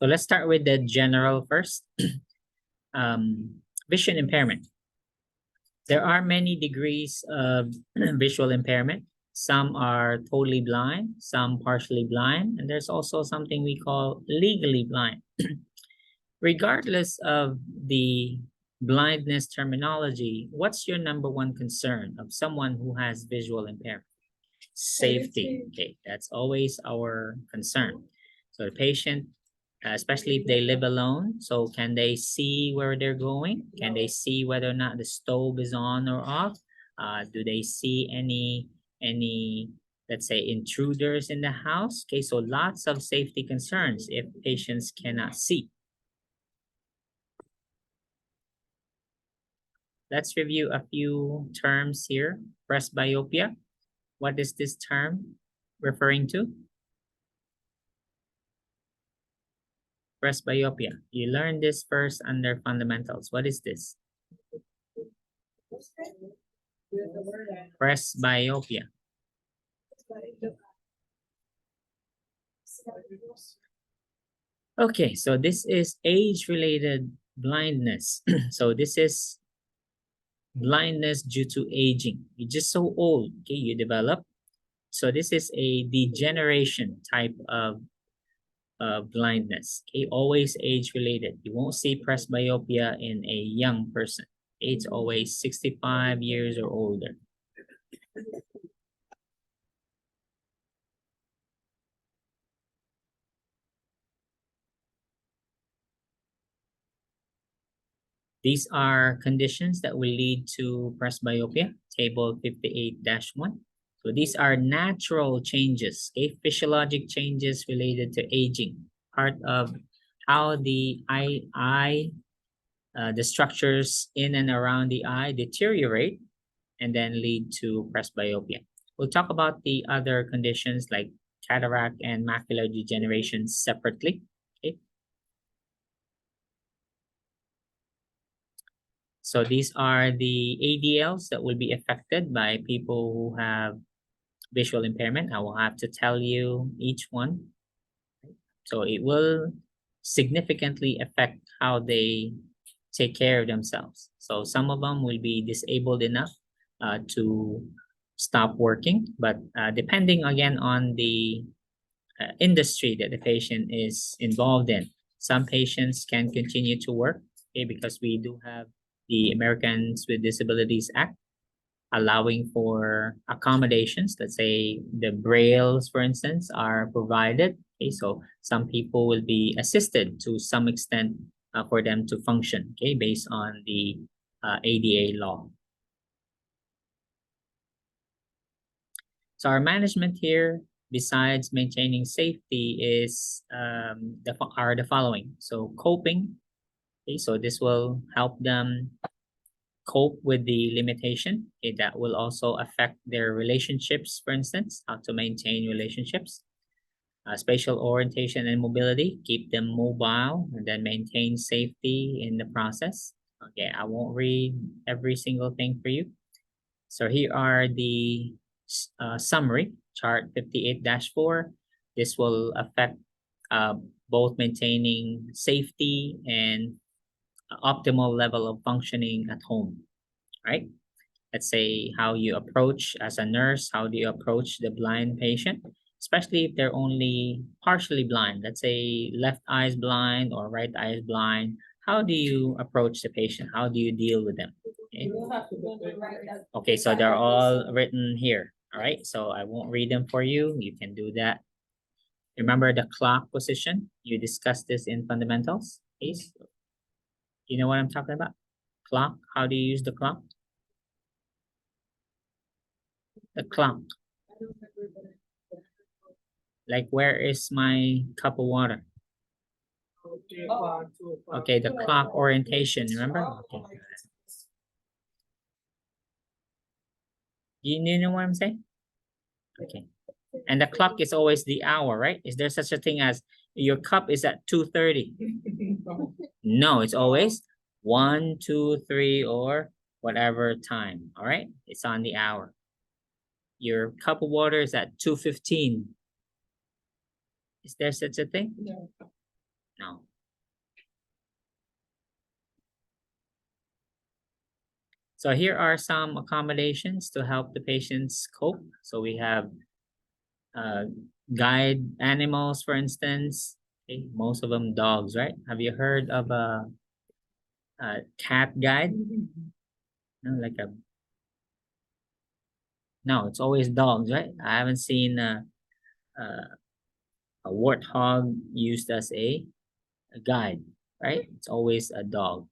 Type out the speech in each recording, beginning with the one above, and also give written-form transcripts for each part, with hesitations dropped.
So let's start with the general first. Vision impairment. There are many degrees of visual impairment. Some are totally blind, some partially blind, and there's also something we call legally blind. Regardless of the blindness terminology, what's your number one concern of someone who has visual impairment? Safety. Okay, that's always our concern. So the patient, especially if they live alone, so can they see where they're going? Can they see whether or not the stove is on or off? Do they see any let's say intruders in the house? Okay, so lots of safety concerns if patients cannot see. Let's review a few terms here. Presbyopia. What is this term referring to? Presbyopia. You learned this first under fundamentals. What is this? Presbyopia. Okay, so this is age-related blindness. So this is blindness due to aging. You're just so old, okay, you develop. So this is a degeneration type of blindness, okay, always age-related. You won't see presbyopia in a young person. It's always 65 years or older. These are conditions that will lead to presbyopia, table 58-1. So these are natural changes, okay, physiologic changes related to aging, part of how the the structures in and around the eye deteriorate and then lead to presbyopia. We'll talk about the other conditions like cataract and macular degeneration separately. Okay. So these are the ADLs that will be affected by people who have visual impairment. I will have to tell you each one. So it will significantly affect how they take care of themselves. So some of them will be disabled enough to stop working, but depending again on the industry that the patient is involved in, some patients can continue to work, okay, because we do have the Americans with Disabilities Act allowing for accommodations. Let's say the brailles, for instance, are provided. Okay, so some people will be assisted to some extent for them to function, okay, based on the ADA law. So our management here, besides maintaining safety, is the following. So coping. Okay, so this will help them cope with the limitation. Okay, that will also affect their relationships, for instance, how to maintain relationships. Spatial orientation and mobility, keep them mobile and then maintain safety in the process. Okay, I won't read every single thing for you. So here are the summary, chart 58-4. This will affect both maintaining safety and optimal level of functioning at home, right? Let's say how you approach as a nurse, how do you approach the blind patient, especially if they're only partially blind. Let's say left eye is blind or right eye is blind. How do you approach the patient? How do you deal with them? Okay, okay, so they're all written here. All right, so I won't read them for you. You can do that. Remember the clock position? You discussed this in fundamentals. Please. You know what I'm talking about? Clock. How do you use the clock? The clock. Like, where is my cup of water? Okay, the clock orientation, remember? Okay. You know what I'm saying? Okay. And the clock is always the hour, right? Is there such a thing as your cup is at 2:30? No, it's always 1, 2, 3, or whatever time. All right, it's on the hour. Your cup of water is at 2:15. Is there such a thing? No. No. So here are some accommodations to help the patients cope. So we have guide animals, for instance. Okay, most of them dogs, right? Have you heard of a cat guide? No, like a no, it's always dogs, right? I haven't seen a warthog used as a guide, right? It's always a dog.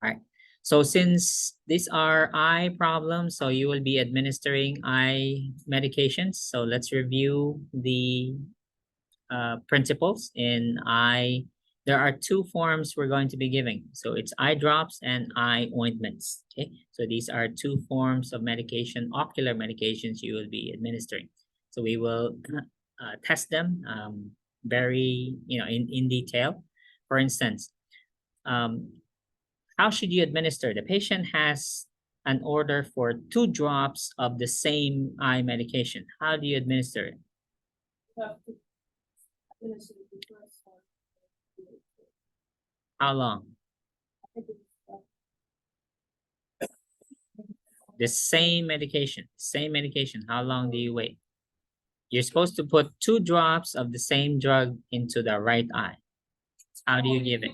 Right. So since these are eye problems, so you will be administering eye medications. So let's review the principles in eye. There are two forms we're going to be giving. So it's eye drops and eye ointments. Okay. So these are two forms of medication, ocular medications you will be administering. So we will test them very, in detail. For instance, how should you administer? The patient has an order for 2 drops of the same eye medication. How do you administer it? How long? The same medication. How long do you wait? You're supposed to put 2 drops of the same drug into the right eye. How do you give it?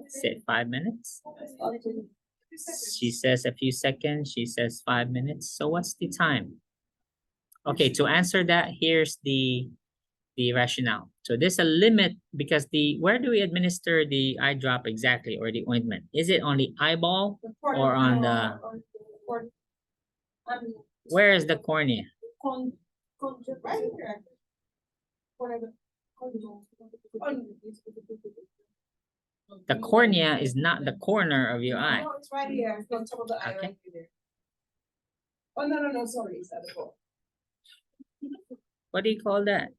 Say 5 minutes. She says a few seconds. She says 5 minutes. So what's the time? Okay, to answer that, here's the rationale. So there's a limit because where do we administer the eye drop exactly, or the ointment? Is it on the eyeball or on the, where is the cornea? The cornea is not the corner of your eye. No, it's right here. It's on top of the eye, Okay. right there. Oh, no, sorry, it's at the bottom. What do you call that?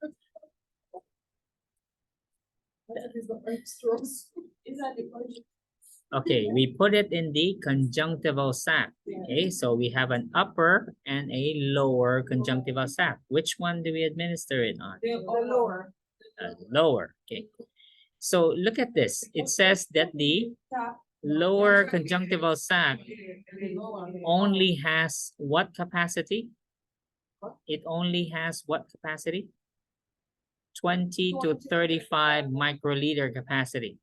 That is the orange strokes. Is that the orange? Okay, we put it in the conjunctival sac. Okay, so we have an upper and a lower conjunctival sac. Which one do we administer it on? The lower. Lower. Okay. So look at this. It says that the lower conjunctival sac only has what capacity? It only has what capacity? 20 to 35 microliter capacity.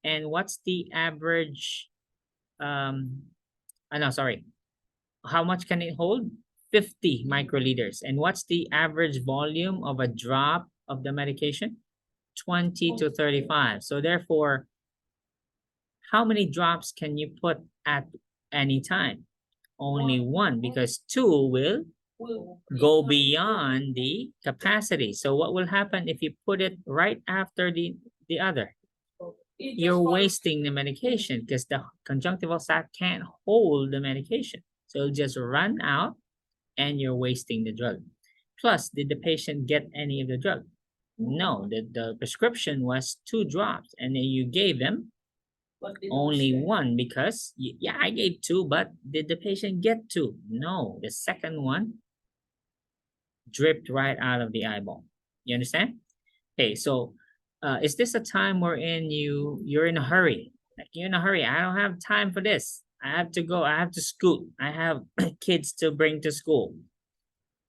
And what's the average, no, sorry. How much can it hold? 50 microliters. And what's the average volume of a drop of the medication? 20 to 35. So therefore, how many drops can you put at any time? Only one, because 2 will go beyond the capacity. So what will happen if you put it right after the other? You're wasting the medication because the conjunctival sac can't hold the medication. So it'll just run out and you're wasting the drug. Plus, did the patient get any of the drug? No, the prescription was 2 drops and then you gave them only 1 because, yeah, I gave 2, but did the patient get 2? No, the second one dripped right out of the eyeball. You understand? Okay, so is this a time wherein you're in a hurry? Like, you're in a hurry. I don't have time for this. I have to go. I have to scoot. I have kids to bring to school.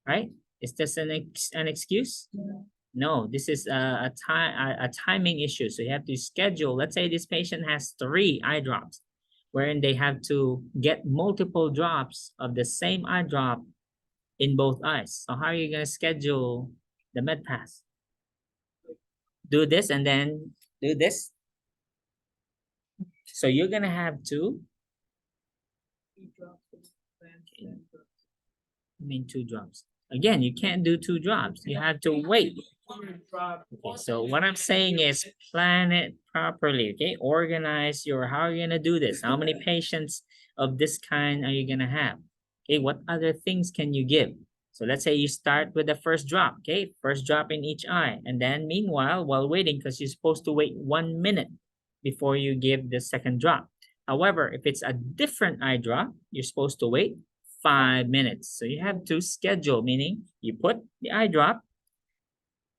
Right? Is this an excuse? No, this is a timing issue. So you have to schedule. Let's say this patient has 3 eye drops, wherein they have to get multiple drops of the same eye drop in both eyes. So how are you going to schedule the med pass? Do this and then do this. So you're going to have to, 2 drops. Again, you can't do 2 drops. You have to wait. Okay, so what I'm saying is plan it properly, okay? Organize how are you going to do this? How many patients of this kind are you going to have? Okay, what other things can you give? So let's say you start with the first drop, okay? First drop in each eye. And then meanwhile, while waiting, because you're supposed to wait 1 minute before you give the second drop. However, if it's a different eye drop, you're supposed to wait 5 minutes. So you have to schedule, meaning you put the eye drop,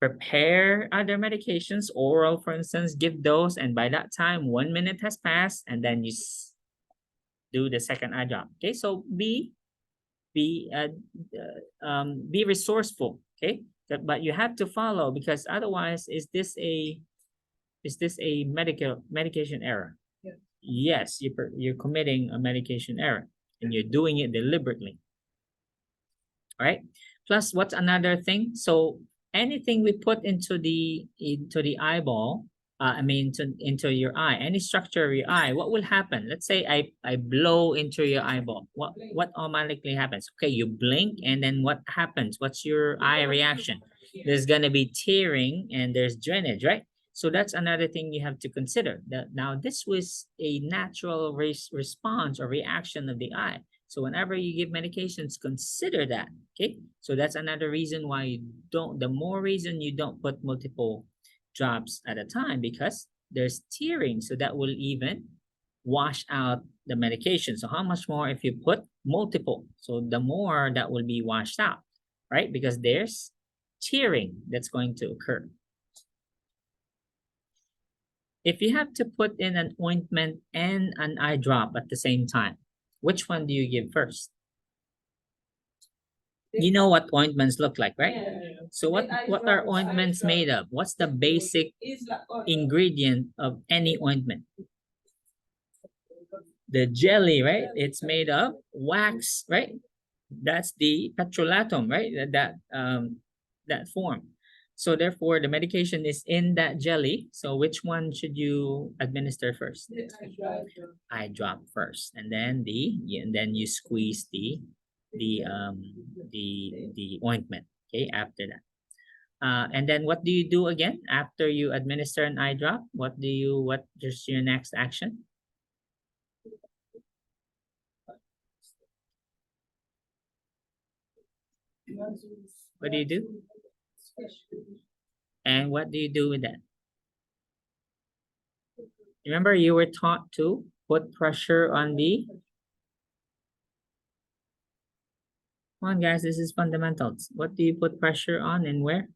prepare other medications, oral, for instance, give those, and by that time, 1 minute has passed, and then you do the second eye drop. Okay, so be resourceful. Okay, but you have to follow, because otherwise, is this a medication error? Yeah. Yes, you're committing a medication error, and you're doing it deliberately. All right. Plus, what's another thing? So anything we put into the eyeball, into your eye, any structure of your eye, what will happen? Let's say I blow into your eyeball. What automatically happens? Okay, you blink, and then what happens? What's your eye reaction? There's gonna be tearing, and there's drainage, right? So that's another thing you have to consider. That now this was a natural response or reaction of the eye. So whenever you give medications, consider that. Okay. So that's another reason why you don't, the more reason you don't put multiple drops at a time, because there's tearing. So that will even wash out the medication. So how much more if you put multiple? So the more that will be washed out, right? Because there's tearing that's going to occur. If you have to put in an ointment and an eye drop at the same time, which one do you give first? You know what ointments look like, right? Yeah. So what are ointments made of? What's the basic ingredient of any ointment? The jelly, right? It's made of wax, right? That's the petrolatum, right? That form. So therefore, the medication is in that jelly. So which one should you administer first? Eye drop first, and then you squeeze the ointment. Okay, after that. And then what do you do again after you administer an eye drop? What is your next action? What do you do? And what do you do with that? Remember, you were taught to put pressure on the... Come on, guys, this is fundamentals. What do you put pressure on and where?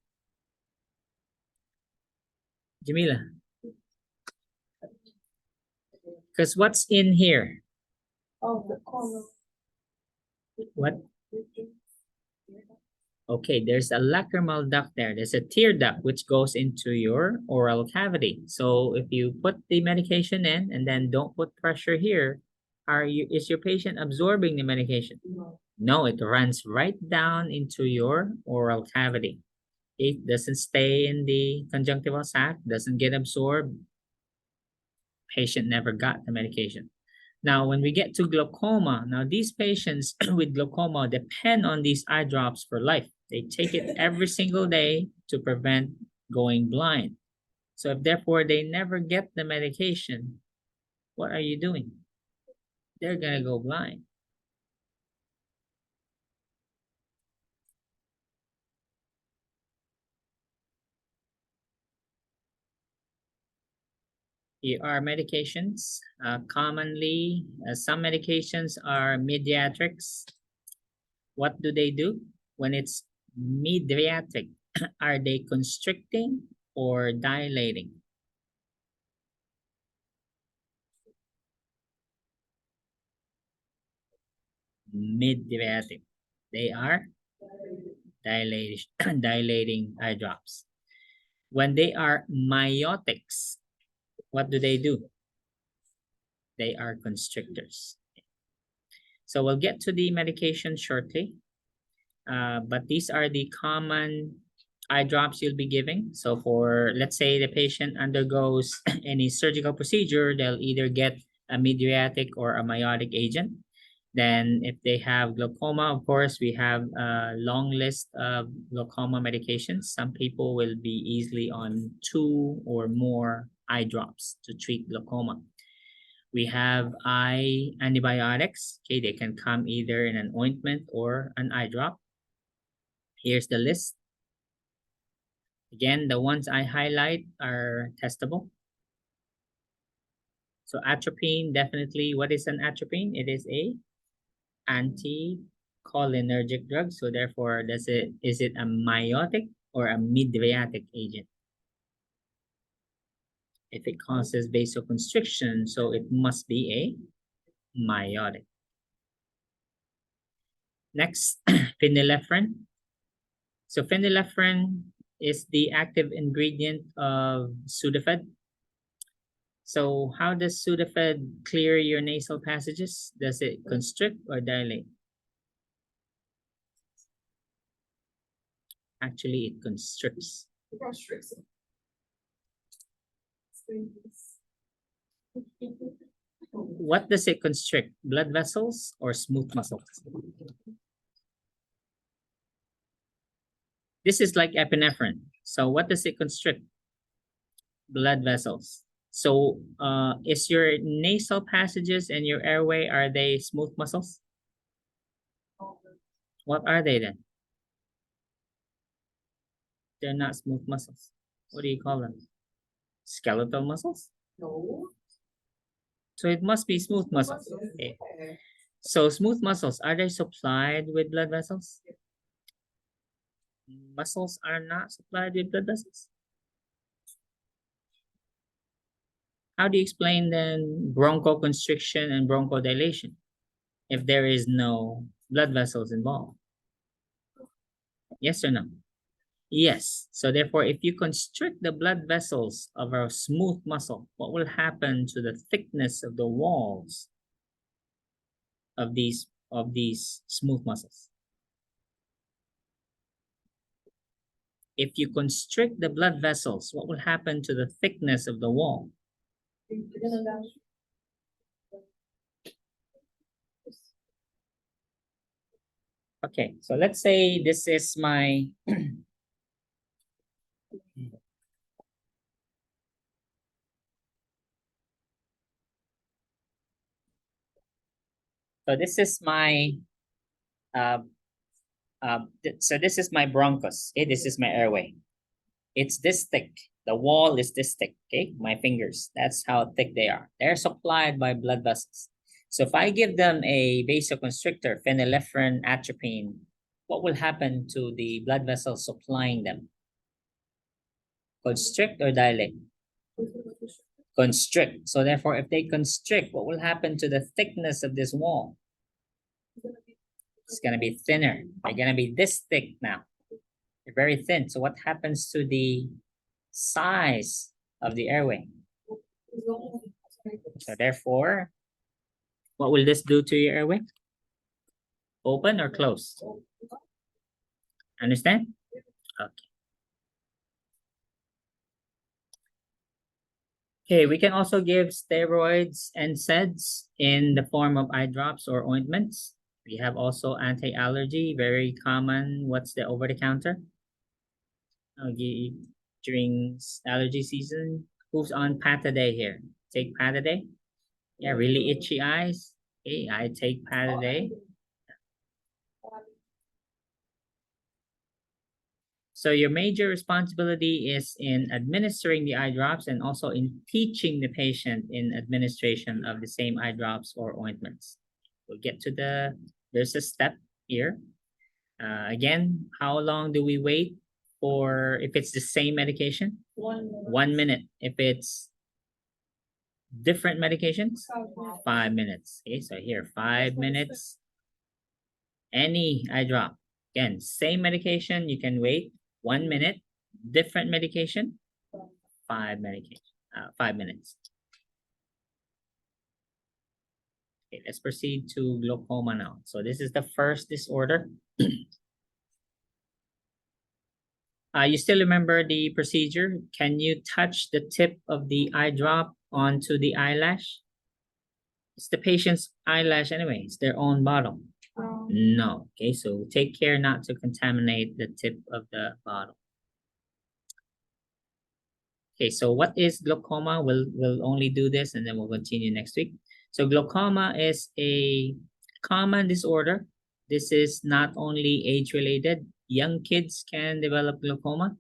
Jamila. Because what's in here? Oh, the corner. What? Okay, there's a lacrimal duct there. There's a tear duct which goes into your oral cavity. So if you put the medication in and then don't put pressure here, is your patient absorbing the medication? No. No, it runs right down into your oral cavity. It doesn't stay in the conjunctival sac, doesn't get absorbed. Patient never got the medication. Now, when we get to glaucoma, now these patients with glaucoma depend on these eye drops for life. They take it every single day to prevent going blind. So if therefore they never get the medication, what are you doing? They're gonna go blind. Here are medications. Commonly, some medications are mediatrics. What do they do? When it's mediatric, are they constricting or dilating? Mediatric. They are dilating eye drops. When they are miotics, what do? They are constrictors. So we'll get to the medication shortly. But these are the common eye drops you'll be giving. So for, let's say the patient undergoes any surgical procedure, they'll either get a mediatic or a miotic agent. Then if they have glaucoma, of course, we have a long list of glaucoma medications. Some people will be easily on 2 or more eye drops to treat glaucoma. We have eye antibiotics. Okay, they can come either in an ointment or an eye drop. Here's the list. Again, the ones I highlight are testable. So atropine, definitely. What is an atropine? It is a anti-inflammatory cholinergic drug. So therefore, is it a meiotic or a mydriatic agent? If it causes vasoconstriction, so it must be a meiotic. Next, phenylephrine. So phenylephrine is the active ingredient of Sudafed. So how does Sudafed clear your nasal passages? Does it constrict or dilate? Actually, it constricts. What does it constrict? Blood vessels or smooth muscles? This is like epinephrine. So what does it constrict? Blood vessels. So is your nasal passages and your airway, are they smooth muscles? What are they then? They're not smooth muscles. What do you call them? Skeletal muscles? No. So it must be smooth muscles. Okay. So smooth muscles, are they supplied with blood vessels? Muscles are not supplied with blood vessels. How do you explain then bronchoconstriction and bronchodilation if there is no blood vessels involved? Yes or no? Yes. So therefore, if you constrict the blood vessels of a smooth muscle, what will happen to the thickness of the walls of these smooth muscles? If you constrict the blood vessels, what will happen to the thickness of the wall? Okay, so let's say this is my so this is my so this is my bronchus. Okay, this is my airway. It's this thick. The wall is this thick. Okay, my fingers. That's how thick they are. They're supplied by blood vessels. So if I give them a vasoconstrictor, phenylephrine, atropine, what will happen to the blood vessels supplying them? Constrict or dilate? Constrict. So therefore, if they constrict, what will happen to the thickness of this wall? It's going to be thinner. They're going to be this thick now. They're very thin. So what happens to the size of the airway? So therefore, what will this do to your airway? Open or close? Understand? Okay. Okay, we can also give steroids and NSAIDs in the form of eye drops or ointments. We have also anti-allergy, very common. What's the over-the-counter? During allergy season, who's on Pataday here? Take Pataday? Yeah, really itchy eyes? Okay, I take Pataday. So your major responsibility is in administering the eye drops and also in teaching the patient in administration of the same eye drops or ointments. We'll get to there's a step here. Again, how long do we wait for if it's the same medication? 1 minute. 1 minute. If it's different medications? 5 minutes. Okay, so here, 5 minutes. Any eye drop. Again, same medication, you can wait 1 minute. Different medication, 5 minutes. Okay, let's proceed to glaucoma now. So this is the first disorder. You still remember the procedure? Can you touch the tip of the eye drop onto the eyelash? It's the patient's eyelash anyway. It's their own bottle. No. Okay, so take care not to contaminate the tip of the bottle. Okay, so what is glaucoma? We'll only do this and then we'll continue next week. So glaucoma is a common disorder. This is not only age-related. Young kids can develop glaucoma.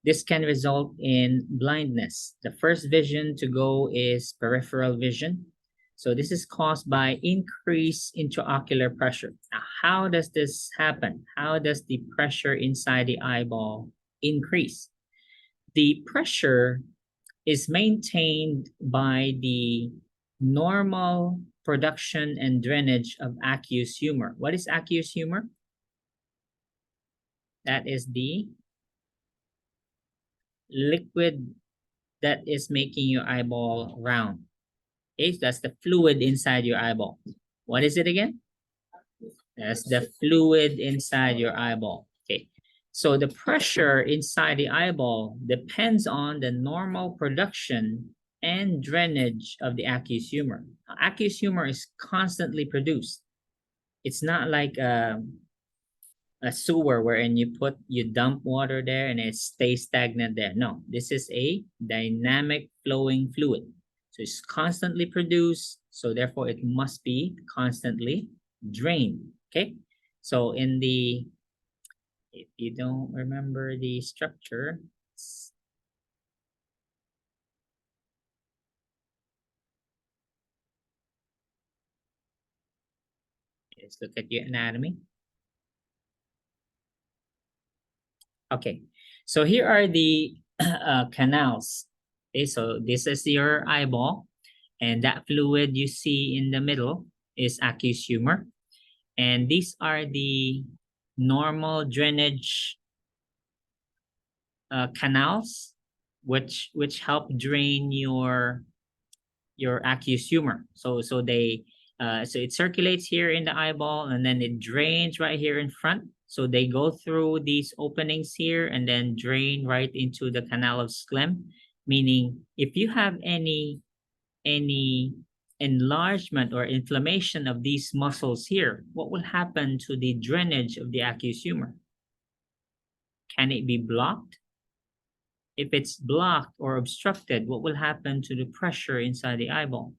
This can result in blindness. The first vision to go is peripheral vision. So this is caused by increased intraocular pressure. Now, how does this happen? How does the pressure inside the eyeball increase? The pressure is maintained by the normal production and drainage of aqueous humor. What is aqueous humor? That is the liquid that is making your eyeball round. Okay, so that's the fluid inside your eyeball. What is it again? That's the fluid inside your eyeball. Okay, so the pressure inside the eyeball depends on the normal production and drainage of the aqueous humor. Now, aqueous humor is constantly produced. It's not like a sewer wherein you dump water there and it stays stagnant there. No, this is a dynamic flowing fluid. So it's constantly produced, so therefore it must be constantly drained. Okay, so if you don't remember the structure, let's look at your anatomy. Okay, so here are the canals. Okay, so this is your eyeball, and that fluid you see in the middle is aqueous humor. And these are the normal drainage canals, which help drain your aqueous humor. So it circulates here in the eyeball, and then it drains right here in front. So they go through these openings here and then drain right into the canal of Schlemm, meaning if you have any enlargement or inflammation of these muscles here, what will happen to the drainage of the aqueous humor? Can it be blocked? If it's blocked or obstructed, what will happen to the pressure inside the eyeball?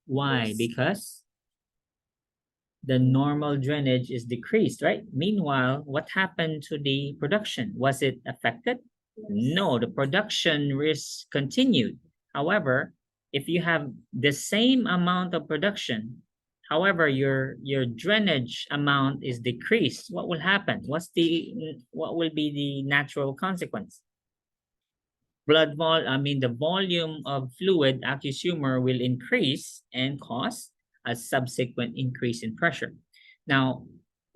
Why? Yes. Because the normal drainage is decreased, right? Meanwhile, what happened to the production? Was it affected? No, the production is continued. However, if you have the same amount of production, however, your drainage amount is decreased, what will happen? What will be the natural consequence? The volume of fluid, aqueous humor, will increase and cause a subsequent increase in pressure. Now,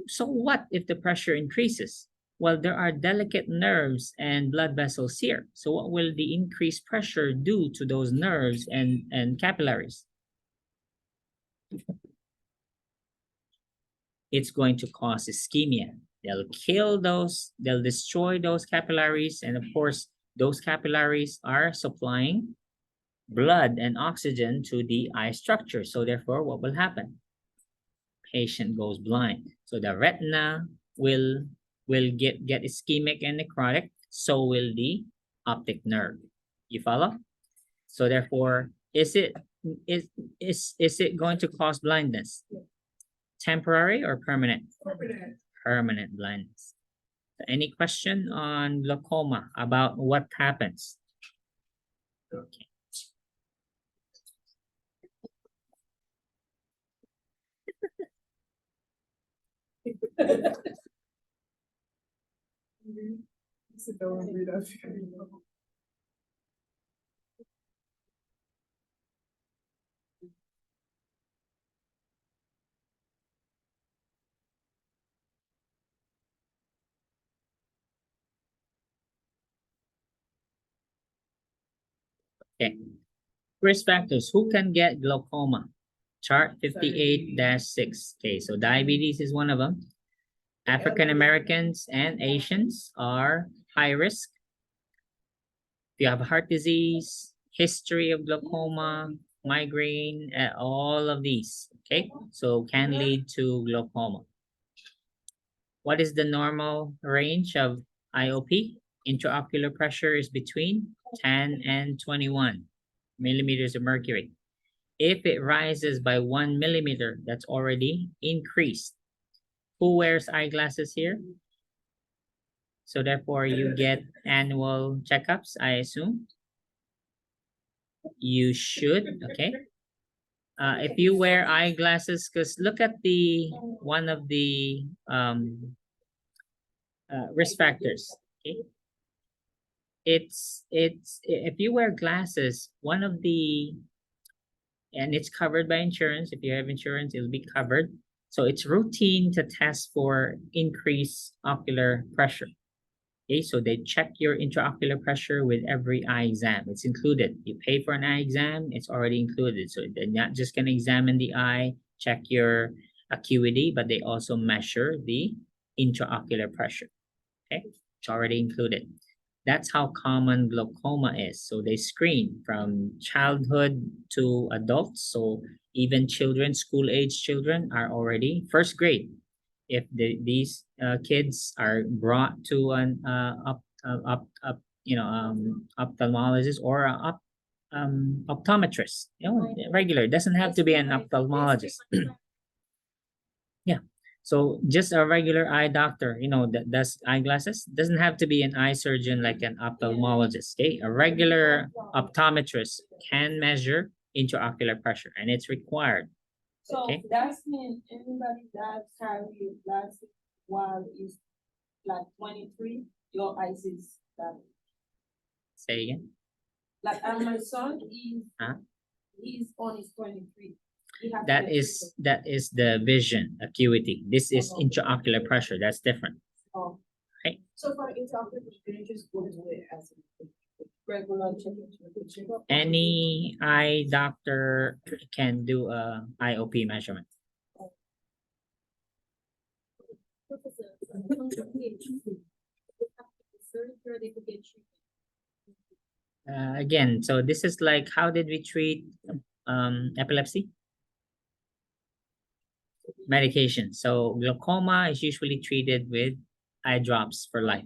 so what if the pressure increases? Well, there are delicate nerves and blood vessels here. So what will the increased pressure do to those nerves and capillaries? It's going to cause ischemia. They'll destroy those capillaries, and of course, those capillaries are supplying blood and oxygen to the eye structure. So therefore, what will happen? Patient goes blind. So the retina will get ischemic and necrotic, so will the optic nerve. You follow? So therefore, is it going to cause blindness? Temporary or permanent? Permanent. Permanent blindness. Any question on glaucoma about what happens? Okay. Sit down and read that. Okay. Risk factors. Who can get glaucoma? Chart 58-6. Okay, so diabetes is one of them. African Americans and Asians are high risk. If you have heart disease, history of glaucoma, migraine, all of these, okay? So can lead to glaucoma. What is the normal range of IOP? Intraocular pressure is between 10 and 21 millimeters of mercury. If it rises by 1 millimeter, that's already increased. Who wears eyeglasses here? So therefore, you get annual checkups, I assume. You should, okay? if you wear eyeglasses, because look at the one of the risk factors. Okay, it's if you wear glasses, one of the and it's covered by insurance. If you have insurance, it'll be covered. So it's routine to test for increased ocular pressure. Okay, so they check your intraocular pressure with every eye exam. It's included. You pay for an eye exam, it's already included. So they're not just going to examine the eye, check your acuity, but they also measure the intraocular pressure. Okay, it's already included. That's how common glaucoma is. So they screen from childhood to adults. So even children, school age children are already first grade. If these kids are brought to an ophthalmologist or optometrist, regular, doesn't have to be an ophthalmologist. Yeah. So just a regular eye doctor, that does eyeglasses, doesn't have to be an eye surgeon like an ophthalmologist. Okay, a regular optometrist can measure intraocular pressure, and it's required. So Okay. that's mean anybody that carry glasses while is like 23, your eyes is that. Say again. Like my son Huh? he's on his 23. He has That to- is the vision acuity. This is intraocular pressure. That's different. Oh. Okay. So for intraocular, can you just go to it as a regular checkup? Any eye doctor can do a IOP measurement. Again, so this is like, how did we treat epilepsy? Medication. So glaucoma is usually treated with eye drops for life.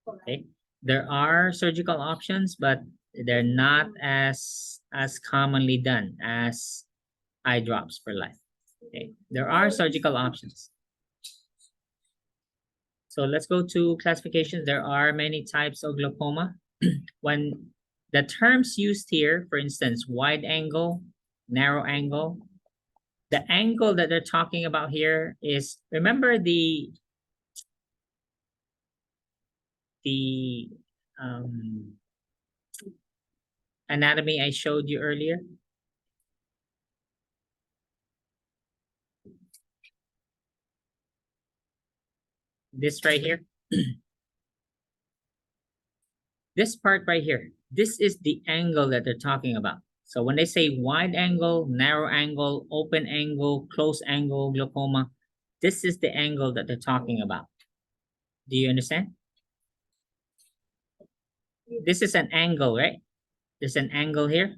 Okay. There are surgical options, but they're not as commonly done as eye drops for life. Okay. There are surgical options. So let's go to classifications. There are many types of glaucoma. When the terms used here, for instance, wide angle, narrow angle, the angle that they're talking about here is, remember the anatomy I showed you earlier? This right here. This part right here, this is the angle that they're talking about. So when they say wide angle, narrow angle, open angle, close angle glaucoma, this is the angle that they're talking about. Do you understand? This is an angle, right? There's an angle here.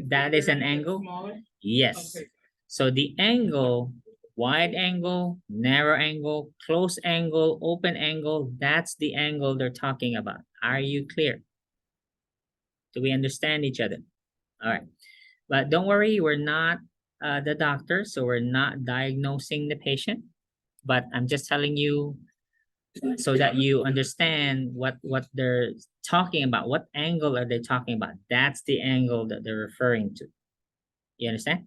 That is an angle. Yes. Okay. So the angle, wide angle, narrow angle, close angle, open angle, that's the angle they're talking about. Are you clear? Do we understand each other? All right. But don't worry, we're not the doctor, so we're not diagnosing the patient. But I'm just telling you so that you understand what they're talking about. What angle are they talking about? That's the angle that they're referring to. You understand?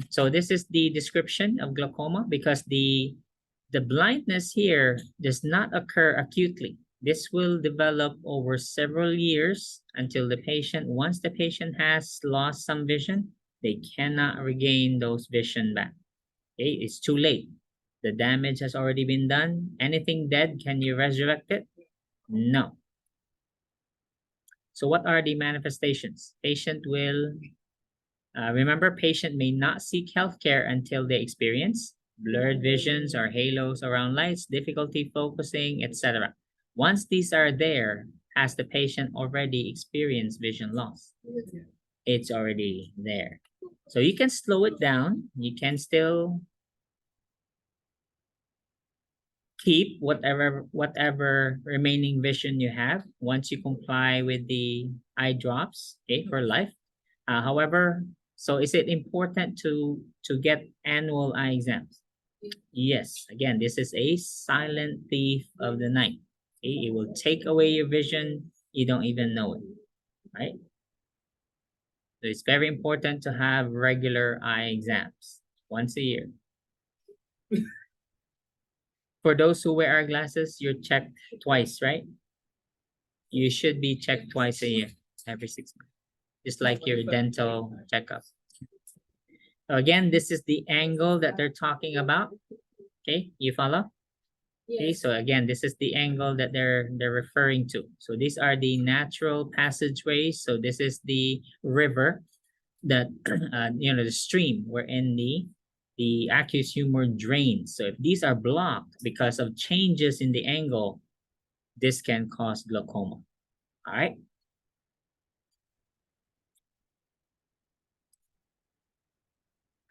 So this is the description of glaucoma, because the blindness here does not occur acutely. This will develop over several years until the patient, once the patient has lost some vision, they cannot regain those vision back. Okay, it's too late. The damage has already been done. Anything dead, can you resurrect it? No. So what are the manifestations? Patient will, remember, patient may not seek healthcare until they experience blurred visions or halos around lights, difficulty focusing, etc. Once these are there, has the patient already experienced vision loss? It's already there. So you can slow it down. You can still keep whatever remaining vision you have once you comply with the eye drops, okay, for life. However, so is it important to get annual eye exams? Yes. Again, this is a silent thief of the night. Okay? It will take away your vision. You don't even know it. right? So it's very important to have regular eye exams once a year. For those who wear eyeglasses, you're checked twice, right? You should be checked twice a year, every 6 months, just like your dental checkup. Again, this is the angle that they're talking about. Okay, you follow? Okay, so again, this is the angle that they're referring to. So these are the natural passageways. So this is the river that the stream wherein the aqueous humor drains. So if these are blocked because of changes in the angle, this can cause glaucoma. All right.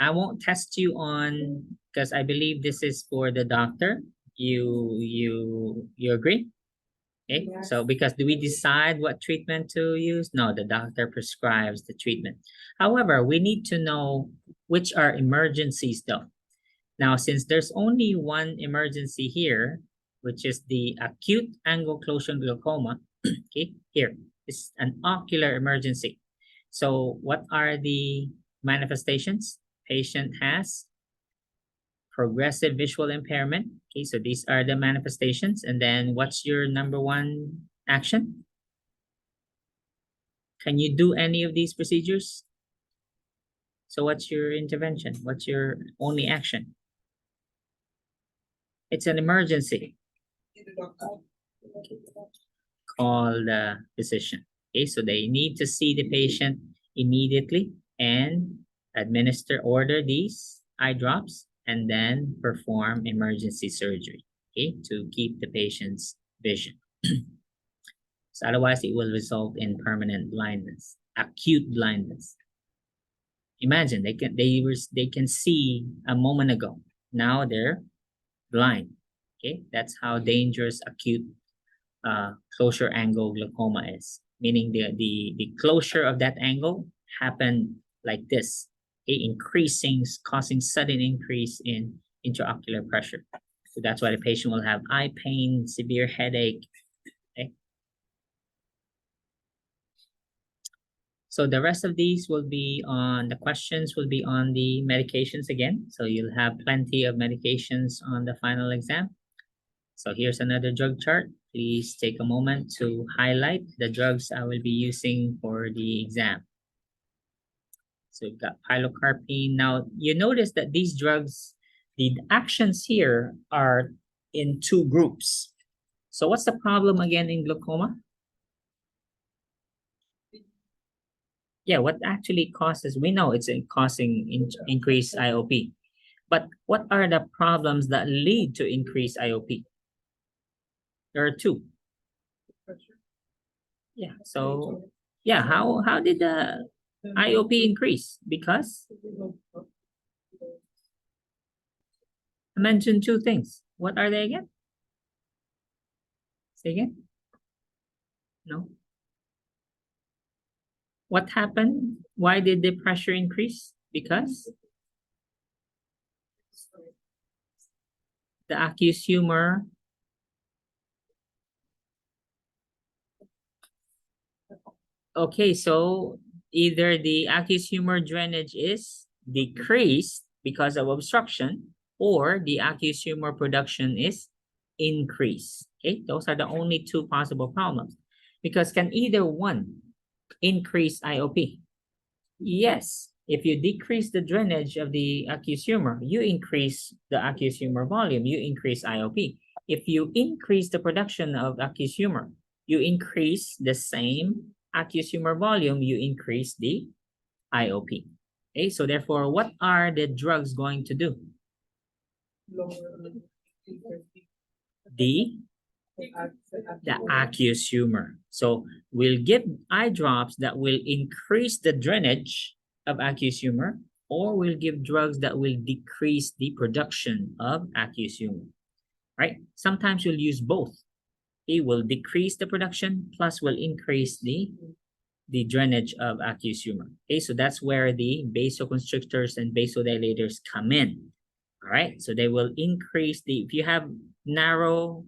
I won't test you on, because I believe this is for the doctor. You agree? Okay, Yes. so because do we decide what treatment to use? No, the doctor prescribes the treatment. However, we need to know which are emergencies though. Now, since there's only one emergency here, which is the acute ankylosing glaucoma, okay, here, it's an ocular emergency. So what are the manifestations? Patient has progressive visual impairment. Okay, so these are the manifestations. And then what's your number one action? Can you do any of these procedures? So what's your intervention? What's your only action? It's an emergency. Call the physician. Okay, so they need to see the patient immediately and order these eye drops and then perform emergency surgery, okay, to keep the patient's vision. So otherwise it will result in permanent blindness, acute blindness. Imagine they can see a moment ago. Now they're blind. Okay, that's how dangerous acute closure angle glaucoma is. Meaning the closure of that angle happened like this, okay, causing sudden increase in intraocular pressure. So that's why the patient will have eye pain, severe headache. Okay. So the rest of these will be on, the questions will be on the medications again. So you'll have plenty of medications on the final exam. So here's another drug chart. Please take a moment to highlight the drugs I will be using for the exam. So we've got pilocarpine. Now, you notice that these drugs, the actions here are in two groups. So what's the problem again in glaucoma? Yeah, what actually causes, we know it's causing increased IOP. But what are the problems that lead to increased IOP? There are two. Yeah, so yeah, how did the IOP increase? Because I mentioned two things. What are they again? Say again? No. What happened? Why did the pressure increase? Because the aqueous humor okay, so either the aqueous humor drainage is decreased because of obstruction, or the aqueous humor production is increased. Okay, those are the only two possible problems. Because can either one increase IOP? Yes. If you decrease the drainage of the aqueous humor, you increase the aqueous humor volume, you increase IOP. If you increase the production of aqueous humor, you increase the same aqueous humor volume, you increase the IOP. Okay, so therefore, what are the drugs going to do? The aqueous humor. So we'll give eye drops that will increase the drainage of aqueous humor, or we'll give drugs that will decrease the production of aqueous humor, right? Sometimes we'll use both. It will decrease the production plus will increase the drainage of aqueous humor. Okay, so that's where the vasoconstrictors and vasodilators come in. All right, so they will increase if you have narrow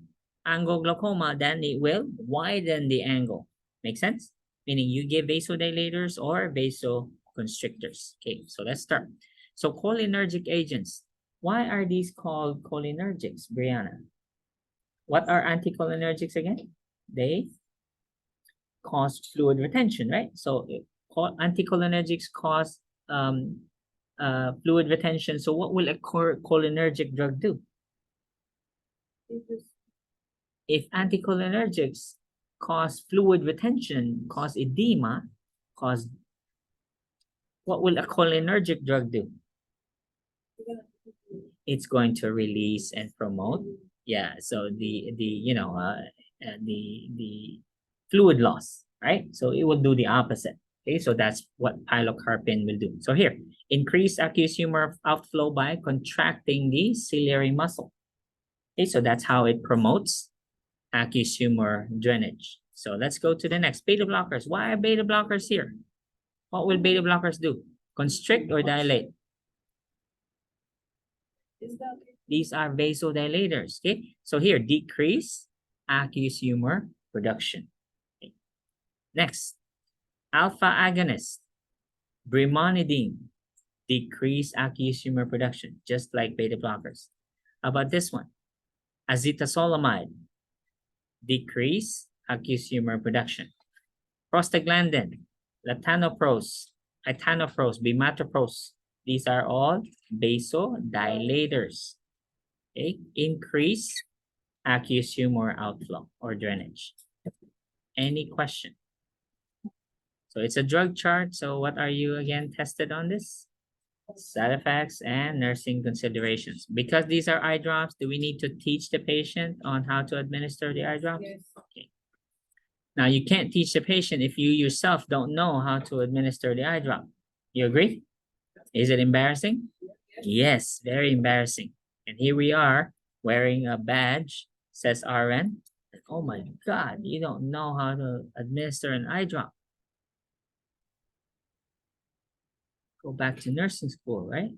angle glaucoma, then it will widen the angle. Make sense? meaning you give vasodilators or vasoconstrictors. Okay, so let's start. So cholinergic agents. Why are these called cholinergics, Brianna? What are anticholinergics again? They cause fluid retention, right? So anticholinergics cause fluid retention. So what will a cholinergic drug do? If anticholinergics cause fluid retention, cause edema, cause, what will a cholinergic drug do? It's going to release and promote. Yeah, so the fluid loss, right? So it will do the opposite. Okay, so that's what pilocarpine will do. So here, increase aqueous humor outflow by contracting the ciliary muscle. Okay, so that's how it promotes aqueous humor drainage. So let's go to the next. Beta blockers. Why are beta blockers here? What will beta blockers do? Constrict or dilate? These are vasodilators. Okay, so here, decrease aqueous humor production. Okay. Next, alpha agonist, brimonidine, decrease aqueous humor production, just like beta blockers. How about this one? Acetazolamide, decrease aqueous humor production. Prostaglandin, latanoprose, etanoprose, bimatoprose. These are all vasodilators. Okay, increase aqueous humor outflow or drainage. Any question? So it's a drug chart. So what are you again tested on this? Side effects and nursing considerations. Because these are eye drops, do we need to teach the patient on how to administer the eye drops? Yes. Okay. Now you can't teach the patient if you yourself don't know how to administer the eye drop. You agree? Is it embarrassing? Yes, very embarrassing. And here we are wearing a badge, says RN. Oh my God, you don't know how to administer an eye drop. Go back to nursing school, right?